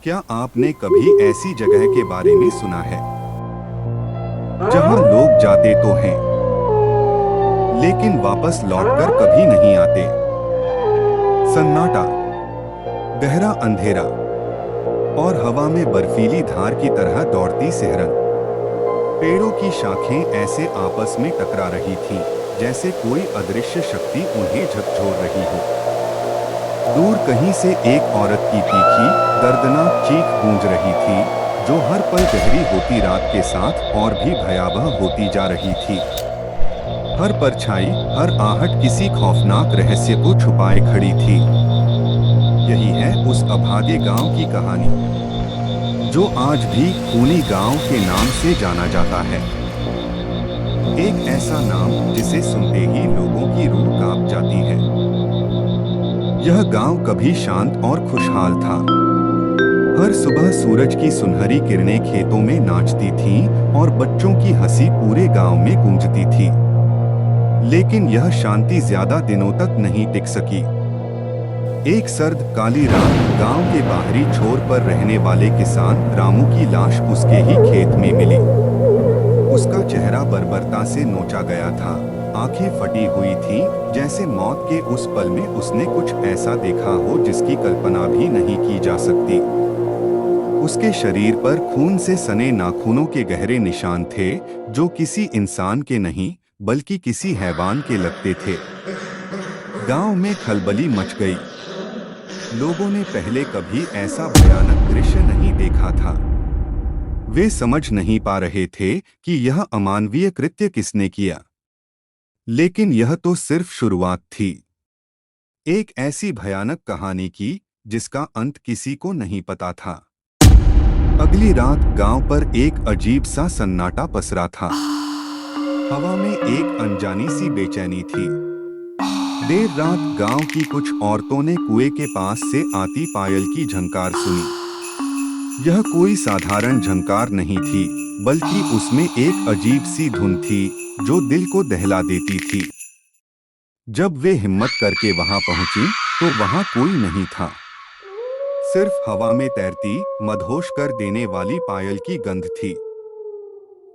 क्या आपने कभी ऐसी जगह के बारे में सुना है जहां लोग जाते तो हैं लेकिन वापस लौटकर कभी नहीं आते? सन्नाटा, गहरा अंधेरा और हवा में बर्फीली धार की तरह दौड़ती सिहरन। पेड़ों की शाखें ऐसे आपस में टकरा रही थीं, जैसे कोई अदृश्य शक्ति उन्हें झकझोर रही हो। दूर कहीं से एक औरत की तीखी, दर्दनाक चीख गूंज रही थी, जो हर पल गहरी होती रात के साथ और भी भयावह होती जा रही थी। हर परछाई, हर आहट किसी खौफनाक रहस्य को छुपाए खड़ी थी। यही है उस अभागे गांव की कहानी, जो आज भी खूनी गांव के नाम से जाना जाता है। एक ऐसा नाम जिसे सुनते ही लोगों की रूह कांप जाती है। यह गांव कभी शांत और खुशहाल था। हर सुबह सूरज की सुनहरी किरणें खेतों में नाचती थीं और बच्चों की हंसी पूरे गांव में गूंजती थी। लेकिन यह शांति ज्यादा दिनों तक नहीं टिक सकी। एक सर्द काली रात गांव के बाहरी छोर पर रहने वाले किसान रामू की लाश उसके ही खेत में मिली। उसका चेहरा बर्बरता से नोचा गया था, आंखें फटी हुई थीं, जैसे मौत के उस पल में उसने कुछ ऐसा देखा हो जिसकी कल्पना भी नहीं की जा सकती। उसके शरीर पर खून से सने नाखूनों के गहरे निशान थे, जो किसी इंसान के नहीं बल्कि किसी हैवान के लगते थे। गांव में खलबली मच गई। लोगों ने पहले कभी ऐसा भयानक दृश्य नहीं देखा था। वे समझ नहीं पा रहे थे कि यह अमानवीय कृत्य किसने किया। लेकिन यह तो सिर्फ शुरुआत थी, एक ऐसी भयानक कहानी की जिसका अंत किसी को नहीं पता था। अगली रात गांव पर एक अजीब सा सन्नाटा पसरा था। हवा में एक अनजानी सी बेचैनी थी। देर रात गांव की कुछ औरतों ने कुएं के पास से आती पायल की झंकार सुनी। यह कोई साधारण झंकार नहीं थी, बल्कि उसमें एक अजीब सी धुन थी जो दिल को दहला देती थी। जब वे हिम्मत करके वहां पहुंची, तो वहां कोई नहीं था। सिर्फ हवा में तैरती, मदहोश कर देने वाली पायल की गंध थी।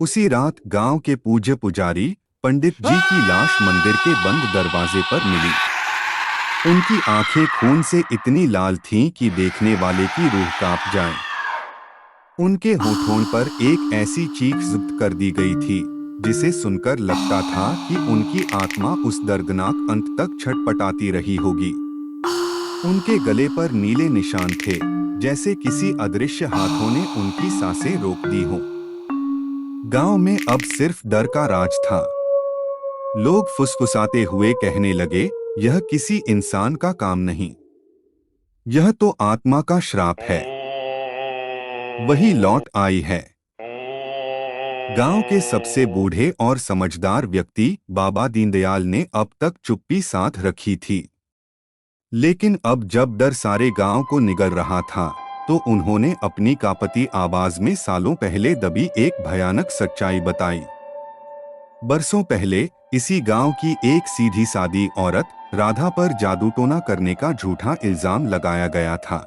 उसी रात गांव के पूज्य पुजारी पंडित जी की लाश मंदिर के बंद दरवाजे पर मिली। उनकी आंखें खून से इतनी लाल थीं कि देखने वाले की रूह कांप जाए। उनके होठों पर एक ऐसी चीख ज़ब्त कर दी गई थी जिसे सुनकर लगता था कि उनकी आत्मा उस दर्दनाक अंत तक छटपटाती रही होगी। उनके गले पर नीले निशान थे, जैसे किसी अदृश्य हाथों ने उनकी सांसें रोक दी हों। गांव में अब सिर्फ डर का राज था। लोग फुसफुसाते हुए कहने लगे, यह किसी इंसान का काम नहीं, यह तो आत्मा का श्राप है। वही लौट आई है। गांव के सबसे बूढ़े और समझदार व्यक्ति बाबा दीनदयाल ने अब तक चुप्पी साध रखी थी। लेकिन अब जब डर सारे गांव को निगल रहा था, तो उन्होंने अपनी कांपती आवाज में सालों पहले दबी एक भयानक सच्चाई बताई। बरसों पहले इसी गांव की एक सीधी सादी औरत राधा पर जादू टोना करने का झूठा इल्जाम लगाया गया था।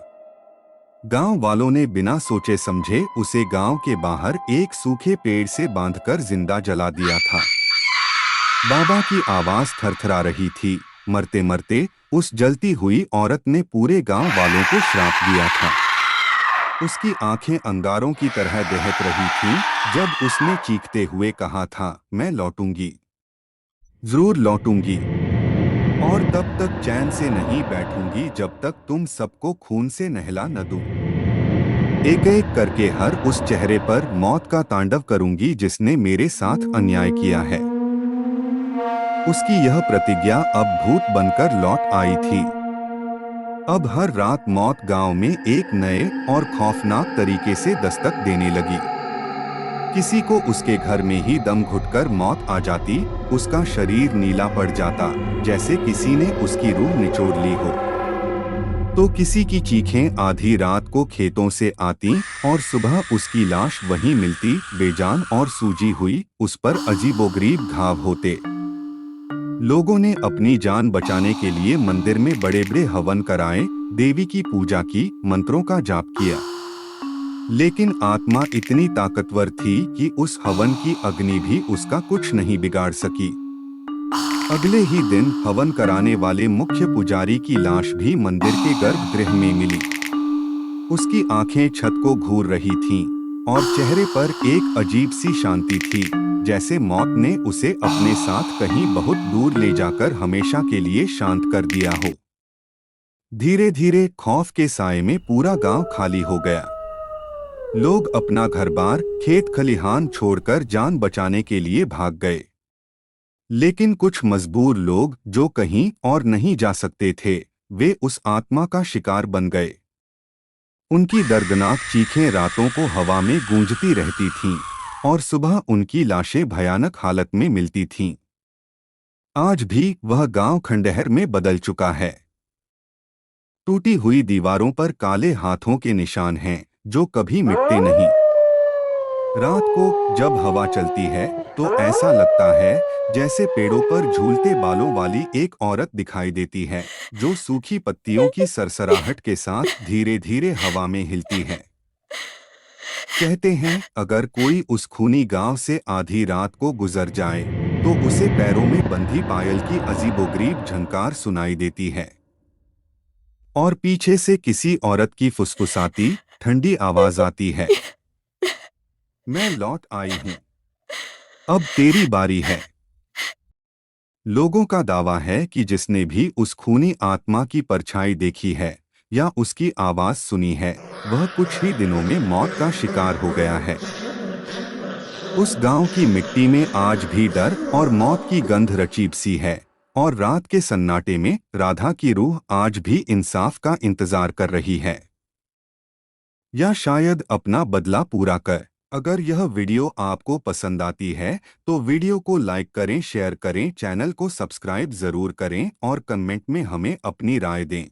गांव वालों ने बिना सोचे समझे उसे गांव के बाहर एक सूखे पेड़ से बांधकर जिंदा जला दिया था। बाबा की आवाज थरथरा रही थी, मरते मरते उस जलती हुई औरत ने पूरे गांव वालों को श्राप दिया था। उसकी आंखें अंगारों की तरह दहक रही थीं जब उसने चीखते हुए कहा था, मैं लौटूंगी, जरूर लौटूंगी, और तब तक चैन से नहीं बैठूंगी जब तक तुम सबको खून से नहला न दूं। एक एक करके हर उस चेहरे पर मौत का तांडव करूंगी जिसने मेरे साथ अन्याय किया है। उसकी यह प्रतिज्ञा अब भूत बनकर लौट आई थी। अब हर रात मौत गांव में एक नए और खौफनाक तरीके से दस्तक देने लगी। किसी को उसके घर में ही दम घुटकर मौत आ जाती, उसका शरीर नीला पड़ जाता जैसे किसी ने उसकी रूह निचोड़ ली हो। तो किसी की चीखें आधी रात को खेतों से आती और सुबह उसकी लाश वहीं मिलती, बेजान और सूजी हुई, उस पर अजीबोगरीब घाव होते। लोगों ने अपनी जान बचाने के लिए मंदिर में बड़े बड़े हवन कराए, देवी की पूजा की, मंत्रों का जाप किया। लेकिन आत्मा इतनी ताकतवर थी कि उस हवन की अग्नि भी उसका कुछ नहीं बिगाड़ सकी। अगले ही दिन हवन कराने वाले मुख्य पुजारी की लाश भी मंदिर के गर्भगृह में मिली। उसकी आंखें छत को घूर रही थीं और चेहरे पर एक अजीब सी शांति थी, जैसे मौत ने उसे अपने साथ कहीं बहुत दूर ले जाकर हमेशा के लिए शांत कर दिया हो। धीरे धीरे खौफ के साए में पूरा गांव खाली हो गया। लोग अपना घर-बार, खेत खलिहान छोड़कर जान बचाने के लिए भाग गए। लेकिन कुछ मजबूर लोग जो कहीं और नहीं जा सकते थे, वे उस आत्मा का शिकार बन गए। उनकी दर्दनाक चीखें रातों को हवा में गूंजती रहती थीं और सुबह उनकी लाशें भयानक हालत में मिलती थीं। आज भी वह गांव खंडहर में बदल चुका है। टूटी हुई दीवारों पर काले हाथों के निशान हैं, जो कभी मिटते नहीं। रात को जब हवा चलती है तो ऐसा लगता है जैसे पेड़ों पर झूलते बालों वाली एक औरत दिखाई देती है, जो सूखी पत्तियों की सरसराहट के साथ धीरे धीरे हवा में हिलती है। कहते हैं अगर कोई उस खूनी गांव से आधी रात को गुजर जाए तो उसे पैरों में बंधी पायल की अजीबोगरीब झंकार सुनाई देती है और पीछे से किसी औरत की फुसफुसाती ठंडी आवाज आती है, मैं लौट आई हूं, अब तेरी बारी है। लोगों का दावा है कि जिसने भी उस खूनी आत्मा की परछाई देखी है या उसकी आवाज सुनी है, वह कुछ ही दिनों में मौत का शिकार हो गया है। उस गांव की मिट्टी में आज भी डर और मौत की गंध रचीब सी है और रात के सन्नाटे में राधा की रूह आज भी इंसाफ का इंतजार कर रही है, या शायद अपना बदला पूरा कर। अगर यह वीडियो आपको पसंद आती है तो वीडियो को लाइक करें, शेयर करें, चैनल को सब्सक्राइब जरूर करें और कमेंट में हमें अपनी राय दें।